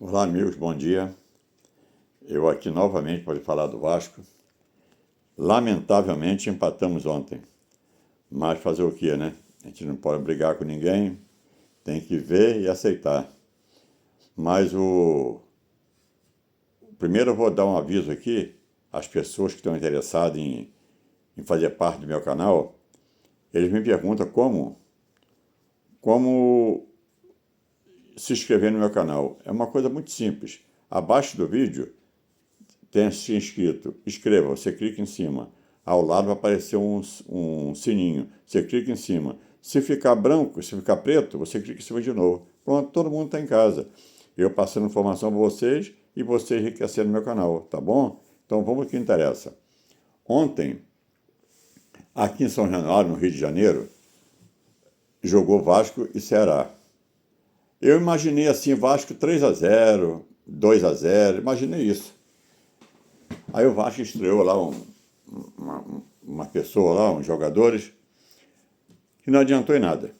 Olá, amigos, bom dia. Eu aqui novamente para falar do Vasco. Lamentavelmente empatamos ontem, mas fazer o quê, né? A gente não pode brigar com ninguém, tem que ver e aceitar. Mas primeiro eu vou dar um aviso aqui às pessoas que estão interessadas em fazer parte do meu canal. Eles me perguntam como se inscrever no meu canal. É uma coisa muito simples. Abaixo do vídeo tem se inscrito, inscreva, você clica em cima. Ao lado vai aparecer um sininho, você clica em cima. Se ficar branco, se ficar preto, você clica em cima de novo. Pronto, todo mundo está em casa. Eu passando informação para vocês e vocês enriquecendo meu canal, tá bom? Então vamos ao que interessa. Ontem, aqui em São Januário, no Rio de Janeiro, jogou Vasco e Ceará. Eu imaginei assim, Vasco 3-0, 2-0, imaginei isso. Aí o Vasco estreou lá uma pessoa lá, uns jogadores, que não adiantou em nada.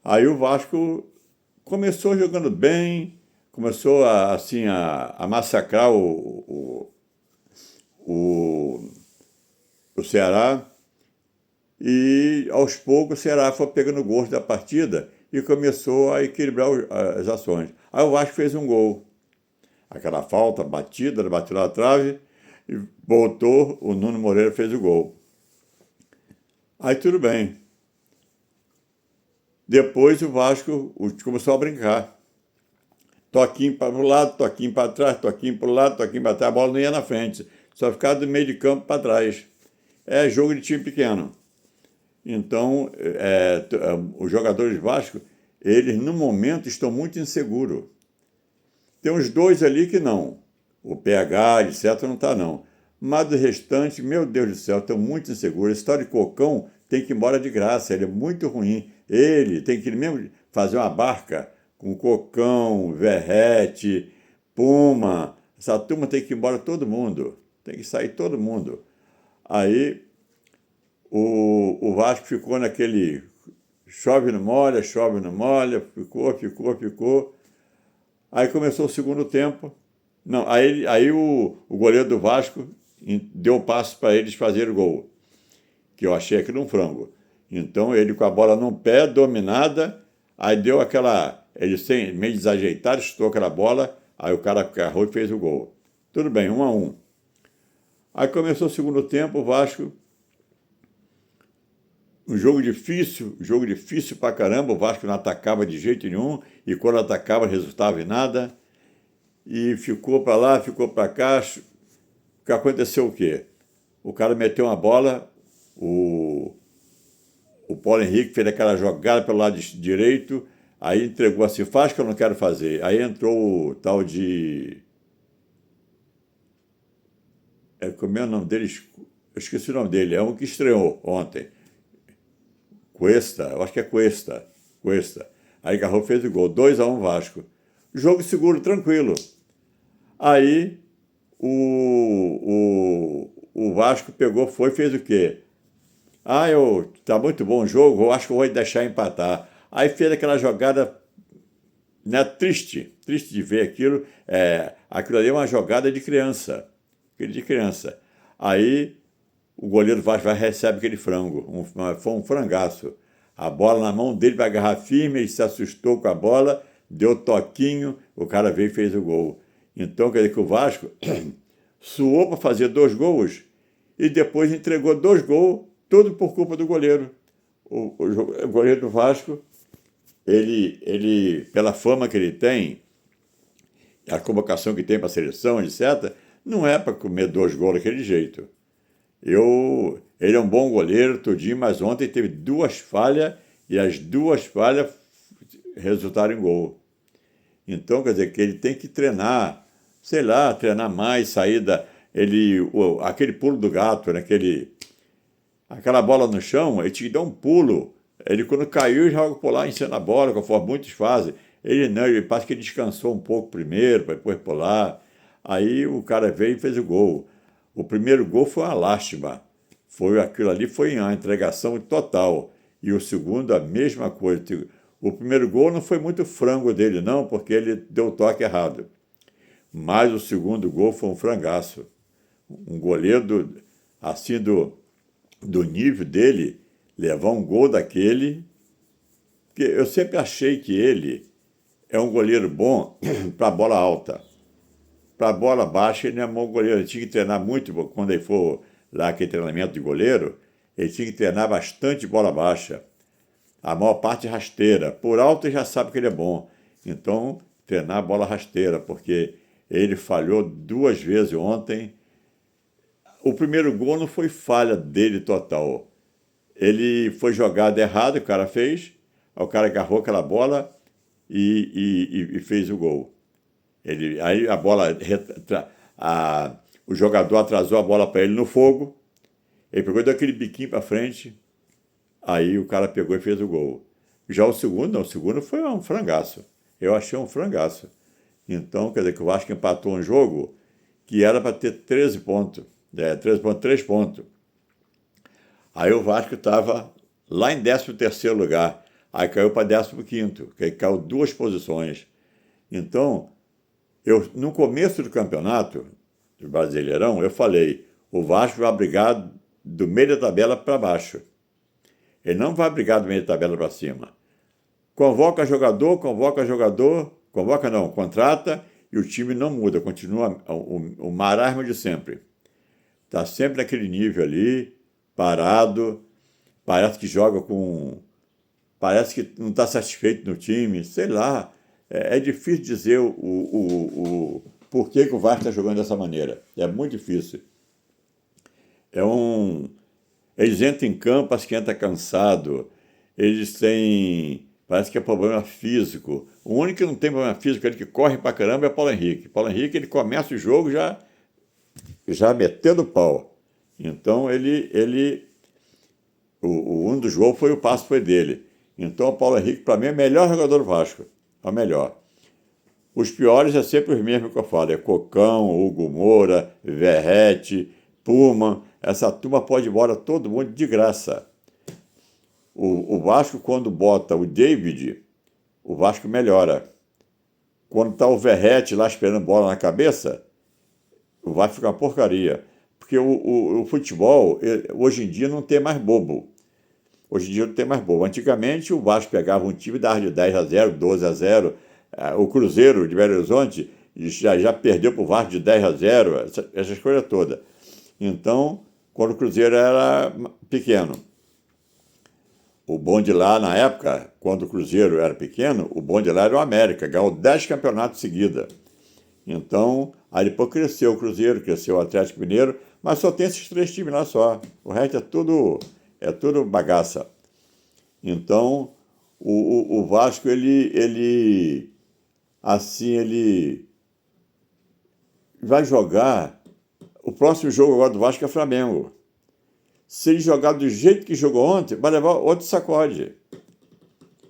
Aí o Vasco começou jogando bem, começou a massacrar o Ceará, e aos poucos o Ceará foi pegando o gosto da partida e começou a equilibrar as ações. Aí o Vasco fez um gol. Aquela falta, bateu na trave, e voltou, o Nuno Moreira fez o gol. Aí tudo bem. Depois o Vasco começou a brincar. Toquinho para o lado, toquinho para trás, toquinho para o lado, toquinho para trás, a bola não ia na frente, só ficava do meio de campo para trás. É jogo de time pequeno. Então, os jogadores do Vasco, eles no momento estão muito inseguros. Tem uns dois ali que não. O PH, etc., não está não. Mas o restante, meu Deus do céu, estão muito inseguros. A história de Cocão tem que ir embora de graça, ele é muito ruim. Ele tem que mesmo fazer uma barca com Cocão, Verrete, Puma. Essa turma tem que ir embora todo mundo. Tem que sair todo mundo. Aí o Vasco ficou naquele chove, não molha, ficou. Aí começou o segundo tempo. Não, aí o goleiro do Vasco deu passo para eles fazerem o gol, que eu achei aquilo um frango. Então ele com a bola no pé, dominada, aí deu aquela... Ele meio desajeitado, chutou aquela bola, aí o cara agarrou e fez o gol. Tudo bem, 1-1. Aí começou o segundo tempo, o Vasco... Um jogo difícil pra caramba, o Vasco não atacava de jeito nenhum, e quando atacava resultava em nada, e ficou para lá, ficou para cá. Que aconteceu o quê? O cara meteu uma bola, o Paulo Henrique fez aquela jogada pelo lado direito, aí entregou assim, faz que eu não quero fazer. Aí entrou o tal de... Como é o nome dele? Eu esqueci o nome dele, é um que estreou ontem. Cuesta, eu acho que é Cuesta. Aí Garrou fez o gol, 2-1 Vasco. Jogo seguro, tranquilo. Aí o Vasco pegou, fez o quê? Tá muito bom o jogo, eu acho que eu vou deixar empatar. Aí fez aquela jogada, né, triste de ver aquilo. Aquilo ali é uma jogada de criança. Aí o goleiro Vasco recebe aquele frango, foi um frangaço. A bola na mão dele para agarrar firme, ele se assustou com a bola, deu toquinho, o cara veio e fez o gol. Então, quer dizer que o Vasco suou para fazer 2 gols e depois entregou 2 gols, tudo por culpa do goleiro. O goleiro do Vasco, ele, pela fama que ele tem, a convocação que tem para a seleção, etc., não é para comer 2 gols daquele jeito. Ele é um bom goleiro, tudinho, mas ontem teve 2 falhas e as 2 falhas resultaram em gol. Então, quer dizer, que ele tem que treinar, sei lá, treinar mais, saída, aquele pulo do gato, né, aquela bola no chão, ele te dá um pulo, ele quando caiu, joga por lá em cima da bola, conforme muitos fazem. Ele não, ele parece que ele descansou um pouco primeiro, para depois pular. Aí o cara veio e fez o gol. O primeiro gol foi uma lástima. Aquilo ali foi uma entregação total. E o segundo, a mesma coisa. O primeiro gol não foi muito frango dele, não, porque ele deu o toque errado. Mas o segundo gol foi um frangaço. Um goleiro assim do nível dele, levar um gol daquele. Porque eu sempre achei que ele é um goleiro bom para bola alta. Para bola baixa, ele não é bom goleiro. Ele tinha que treinar muito quando ele for lá aquele treinamento de goleiro. Ele tinha que treinar bastante bola baixa. A maior parte rasteira. Por alto ele já sabe que ele é bom. Então, treinar a bola rasteira, porque ele falhou 2 vezes ontem. O primeiro gol não foi falha dele total. Ele foi jogado errado, o cara fez. O cara agarrou aquela bola e fez o gol. Aí a bola, o jogador atrasou a bola para ele no fogo. Ele pegou e deu aquele biquinho para frente. Aí o cara pegou e fez o gol. Já o segundo, não, o segundo foi um frangaço. Eu achei um frangaço. Então, quer dizer que o Vasco empatou um jogo que era para ter 13 pontos. 3 pontos. Aí o Vasco estava lá em 13º lugar. Aí caiu para 15º, que aí caiu 2 posições. Então, no começo do campeonato, do Brasileirão, eu falei, o Vasco vai brigar do meio da tabela para baixo. Ele não vai brigar do meio da tabela para cima. Convoca não, contrata e o time não muda, continua o marasmo de sempre. Está sempre naquele nível ali, parado, parece que joga parece que não está satisfeito no time, sei lá. É difícil dizer o porquê que o Vasco está jogando dessa maneira. É muito difícil. Eles entram em campo, parece que entra cansado. Eles têm, parece que é problema físico. O único que não tem problema físico, ele que corre pra caramba, é o Paulo Henrique. Paulo Henrique, ele começa o jogo já metendo pau. Então, um dos gols o passe foi dele. Então, o Paulo Henrique, para mim, é o melhor jogador do Vasco. É o melhor. Os piores é sempre os mesmos que eu falo. É Cocão, Hugo Moura, Verrete, Puma. Essa turma pode ir embora todo mundo de graça. O Vasco, quando bota o David, o Vasco melhora. Quando está o Verrete lá esperando bola na cabeça, o Vasco fica uma porcaria. Porque o futebol, hoje em dia, não tem mais bobo. Hoje em dia não tem mais bobo. Antigamente, o Vasco pegava um time e dava de 10-0, 12-0. O Cruzeiro de Belo Horizonte já perdeu para o Vasco de 10-0, essas coisas todas. Então, quando o Cruzeiro era pequeno. O bonde lá, na época, quando o Cruzeiro era pequeno, o bonde lá era o América, ganhou 10 campeonatos seguida. Então, aí depois cresceu o Cruzeiro, cresceu o Atlético Mineiro, mas só tem esses 3 times lá só. O resto é tudo bagaça. Então, o Vasco, ele vai jogar. O próximo jogo agora do Vasco é Flamengo. Se ele jogar do jeito que jogou ontem, vai levar outro sacode.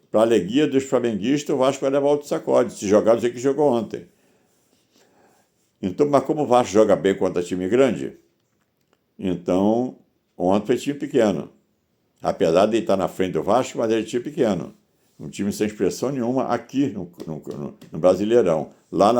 Para a alegria dos flamenguistas, o Vasco vai levar outro sacode, se jogar do jeito que jogou ontem. Então, mas como o Vasco joga bem contra time grande, então ontem foi time pequeno. Apesar de ele estar na frente do Vasco, mas ele é time pequeno. Um time sem expressão nenhuma aqui no Brasileirão. Lá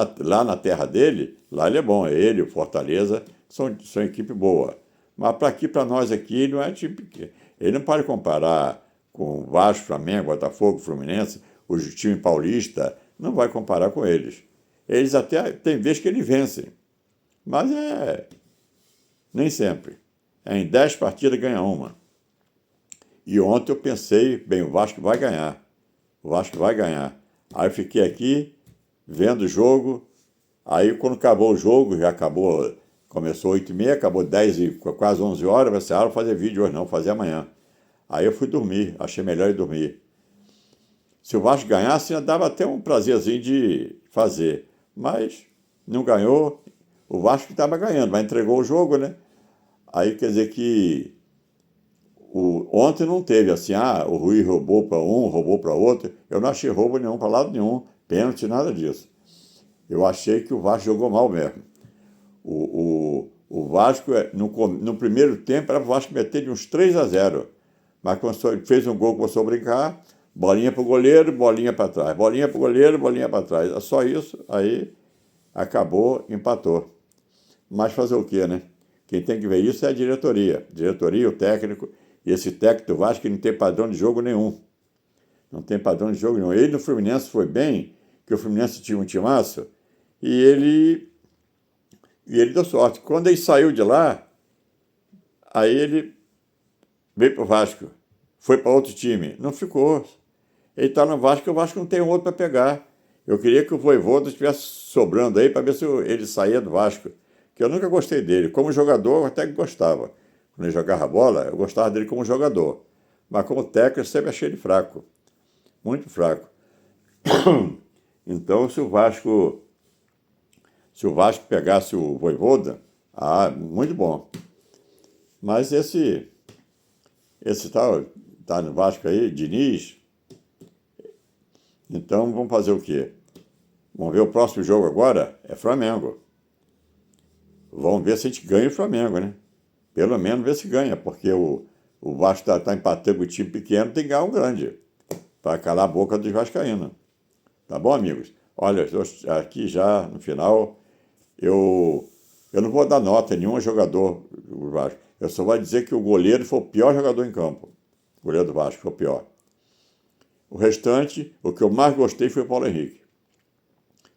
na terra dele, lá ele é bom. Ele, o Fortaleza, são equipe boa. Mas para nós aqui, ele não é time pequeno. Ele não pode comparar com Vasco, Flamengo, Botafogo, Fluminense, o time paulista, não vai comparar com eles. Eles até, tem vezes que eles vencem. Mas nem sempre. Em 10 partidas ganha uma. E ontem eu pensei, bem, o Vasco vai ganhar. O Vasco vai ganhar. Aí eu fiquei aqui, vendo o jogo. Aí quando acabou o jogo, já acabou, começou 8h30, acabou 10 e quase 11 horas. Vai ser hora fazer vídeo hoje não, fazer amanhã. Aí eu fui dormir, achei melhor ir dormir. Se o Vasco ganhasse, ainda dava até um prazerzinho de fazer. Mas não ganhou, o Vasco estava ganhando, mas entregou o jogo, né? Aí quer dizer que ontem não teve assim, o Rui roubou para um, roubou para outro. Eu não achei roubo nenhum para lado nenhum, pênalti, nada disso. Eu achei que o Vasco jogou mal mesmo. O Vasco, no primeiro tempo, era o Vasco meter de uns 3-0. Mas quando fez um gol, começou a brincar. Bolinha para o goleiro, bolinha para trás. Bolinha para o goleiro, bolinha para trás. É só isso, aí acabou, empatou. Mas fazer o quê, né? Quem tem que ver isso é a diretoria. Diretoria, o técnico. E esse técnico do Vasco não tem padrão de jogo nenhum. Não tem padrão de jogo nenhum. Ele no Fluminense foi bem, que o Fluminense tinha um timaço, e ele deu sorte. Quando ele saiu de lá, aí ele veio para o Vasco. Foi para outro time. Não ficou. Ele está no Vasco, e o Vasco não tem outro para pegar. Eu queria que o Vojvoda estivesse sobrando aí para ver se ele saía do Vasco. Que eu nunca gostei dele. Como jogador, eu até que gostava. Quando ele jogava bola, eu gostava dele como jogador. Mas como técnico, eu sempre achei ele fraco. Muito fraco. Então, se o Vasco pegasse o Vojvoda, muito bom. Mas esse tá no Vasco aí, Diniz. Então, vamos fazer o quê? Vamos ver o próximo jogo agora, é Flamengo. Vamos ver se a gente ganha o Flamengo, né? Pelo menos ver se ganha, porque o Vasco tá empatando com o time pequeno, tem que ganhar um grande, para calar a boca dos vascaínos. Tá bom, amigos? Olha, aqui já no final, eu não vou dar nota a nenhum jogador do Vasco. Eu só vou dizer que o goleiro foi o pior jogador em campo. O goleiro do Vasco foi o pior. O restante, o que eu mais gostei foi o Paulo Henrique.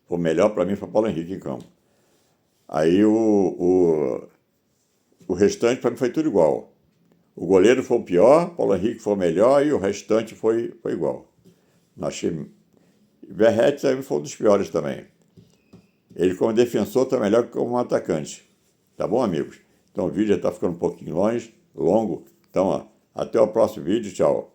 O melhor para mim foi o Paulo Henrique em campo. Aí o restante para mim foi tudo igual. O goleiro foi o pior, o Paulo Henrique foi o melhor e o restante foi igual. Não achei. Verratti também foi um dos piores também. Ele como defensor está melhor que como atacante. Tá bom, amigos? Então o vídeo já está ficando um pouquinho longo. Então, até o próximo vídeo. Tchau.